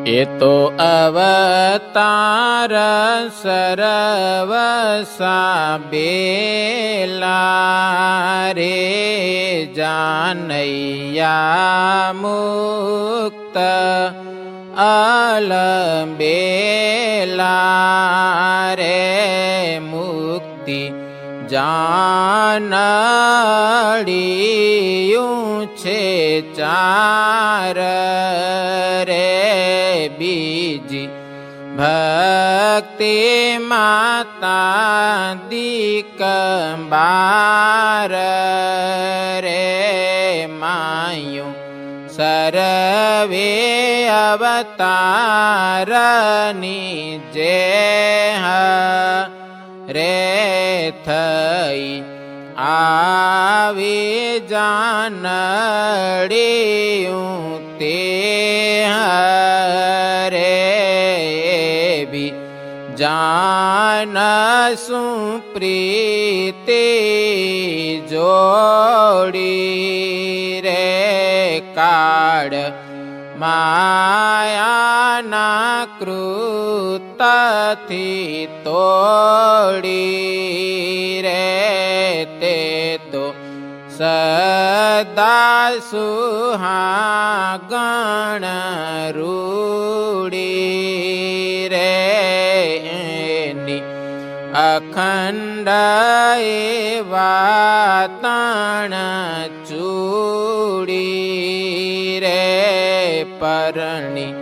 એ તો અવતાર સરવસા બેલા રે જાનૈયા મુક્ત અલબેલા રે મુક્તિ જાનડિયું છે ચાર રે બીજી ભક્તિ માતા દીકબાર રે માયું સર્વે અવતારની જે રે થઈ આવી જાનડિયું તે રે બી જાન સુપ્રીતિ જોડી રે કાળ માયાના કૃતથી તોડી રે તે તો સદા સુહાગણ રૂડી રે એની અખંડ એવા તણ ચૂડી રે પરણી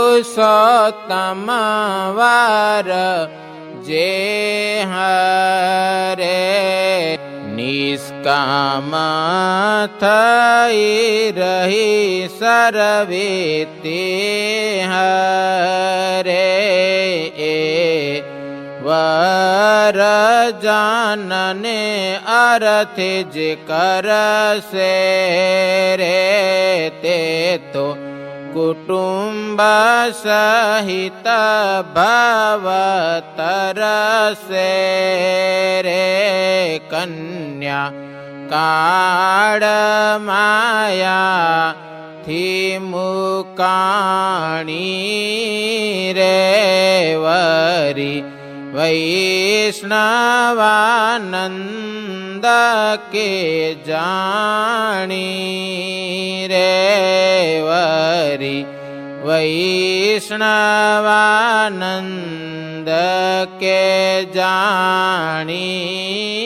પુરુષોત્તમ વાર જે હરે નિષ્કામ થઈ રહી સર્વે તે હરે વર જાનને અર્થે જે કરશે રે તે તો કુટુંબ સહિત ભવ તરસે રે કન્યા કાળ માયા થી મુકાણી રે વરી વૈષ્ણવાનંદ કે જાણી રે વરી વૈષ્ણવાનંદ કે જાણી